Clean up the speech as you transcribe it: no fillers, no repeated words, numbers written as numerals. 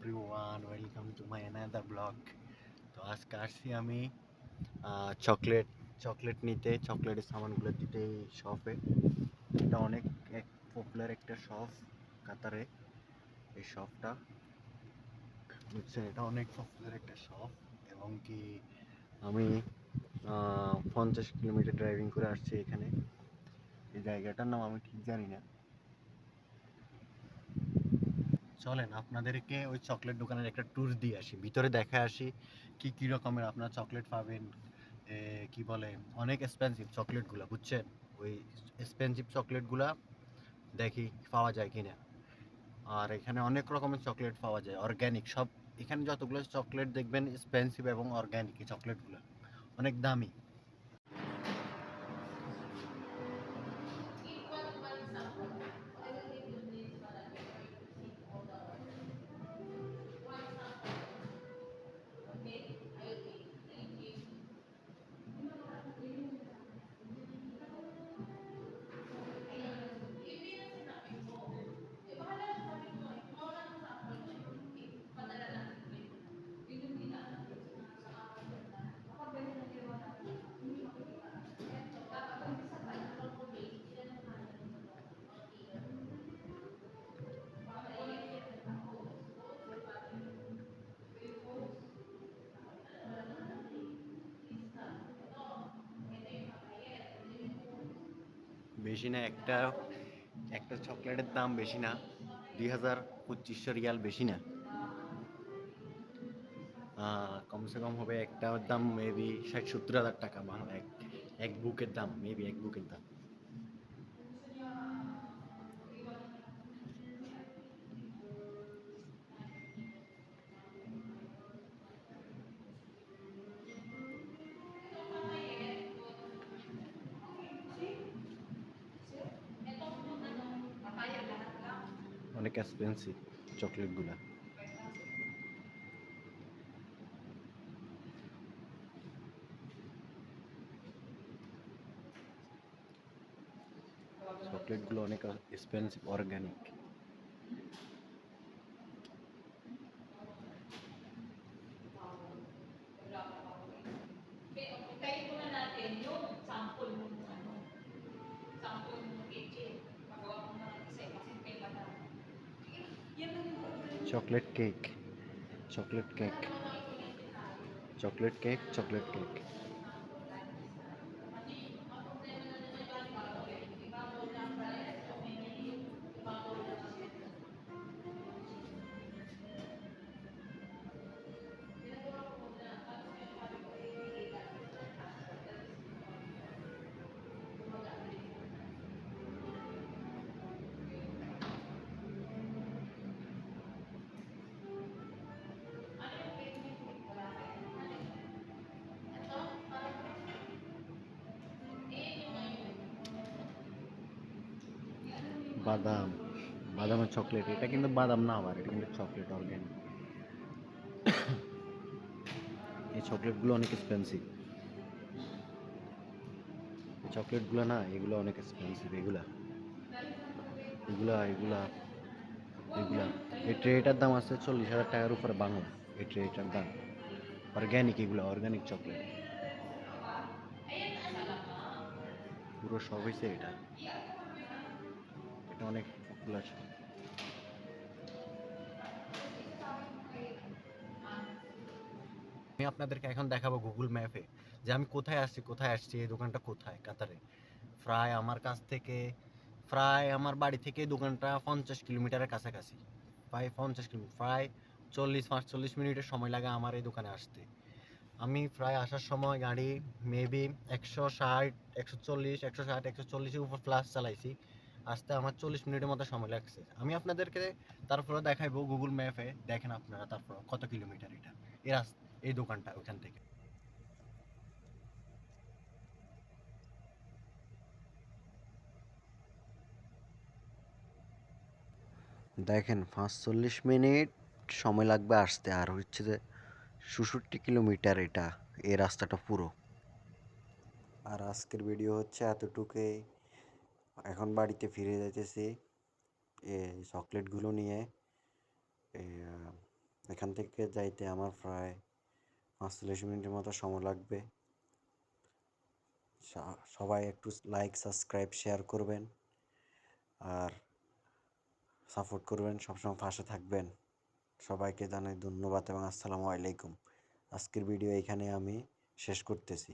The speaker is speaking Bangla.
Everyone, welcome to my another blog. তো আজকে আসছি আমি চকলেট চকলেট নিতে, চকলেটের সামানগুলো দিতে এই শপে। এটা অনেক পপুলার একটা শপ কাতারে। এই শপটা বুঝছেন, এটা অনেক পপুলার একটা শপ। এবং কি আমি 50 কিলোমিটার ড্রাইভিং করে আসছি এখানে। এই জায়গাটার নাম আমি ঠিক জানি না। চলেন আপনাদেরকে ওই চকলেট দোকানের একটা ট্যুর দিয়ে আসি, ভিতরে দেখে আসি কি কি রকমের আপনার চকলেট পাবেন। কি বলে, অনেক এক্সপেন্সিভ চকলেটগুলো, বুঝছেন? ওই এক্সপেন্সিভ চকলেটগুলা দেখি পাওয়া যায় কিনা। আর এখানে অনেক রকমের চকলেট পাওয়া যায়, অর্গ্যানিক সব। এখানে যতগুলো চকলেট দেখবেন এক্সপেন্সিভ এবং অর্গ্যানিক, এই চকলেটগুলো অনেক দামি। বেশি না, একটা একটা চকলেটের দাম বেশি না, 2,000-2,500 রিয়াল, বেশি না। কমসে কম হবে একটার দাম মেবি 60-70 হাজার টাকা, এক এক বুকের দাম, মেবি এক বুকের দাম। অনেক এক্সপেন্সিভ চকলেটগুলা। চকলেটগুলো অনেক expensive, organic. Chocolate cake, chocolate cake, chocolate cake, chocolate cake. বাদাম, বাদামের চকলেট। এটা কিন্তু বাদাম না, আবার এটা কিন্তু চকলেট, অর্গানিক। এই চকলেটগুলো অনেক এক্সপেন্সিভ। এই চকলেটগুলো না, এগুলো অনেক এক্সপেন্সিভ। এগুলা এগুলা এগুলা এগুলা এই ট্রেটার দাম আছে 40,000 টাকার উপরে বাংলা। এই ট্রেটার দাম অর্গ্যানিক, এগুলো অর্গ্যানিক চকলেট। পুরো সব হয়েছে এটা। এটা অনেক পপুলার। আমি আপনাদেরকে এখন দেখাবো গুগল ম্যাপে যে আমি কোথায় আসছি, কোথায় আসছি, এই দোকানটা কোথায় কাতারে। প্রায় আমার বাড়ি থেকে এই দোকানটা 50 কিলোমিটারের কাছাকাছি। প্রায় 50 কিলোমিটার, প্রায় 40-45 মিনিটের সময় লাগে আমার এই দোকানে আসতে। আমি প্রায় আসার সময় গাড়ি মেবি 160, 140, 160, 140-এর উপর প্লাস চালাইছি। আসতে আমার 40 মিনিটের মতো সময় লাগছে। আমি আপনাদেরকে তারপরে দেখাইবো গুগল ম্যাপে, দেখেন আপনারা তারপর কত কিলোমিটার এটা, এই দোকানটা ওইখান থেকে। দেখেন 45 মিনিট সময় লাগবে আসতে, আর হচ্ছে যে 66 কিলোমিটার এটা, এই রাস্তাটা পুরো। আর আজকের ভিডিও হচ্ছে এতটুকুই। এখন বাড়িতে ফিরে যাইতেছি এই চকলেটগুলো নিয়ে। এই এখান থেকে যাইতে আমার প্রায় ৪৫ মিনিটের মতো সময় লাগবে। সবাই একটু লাইক, সাবস্ক্রাইব, শেয়ার করবেন আর সাপোর্ট করবেন, সবসময় পাশে থাকবেন। সবাইকে জানাই ধন্যবাদ এবং আসসালামু আলাইকুম। আজকের ভিডিও এখানে আমি শেষ করতেছি।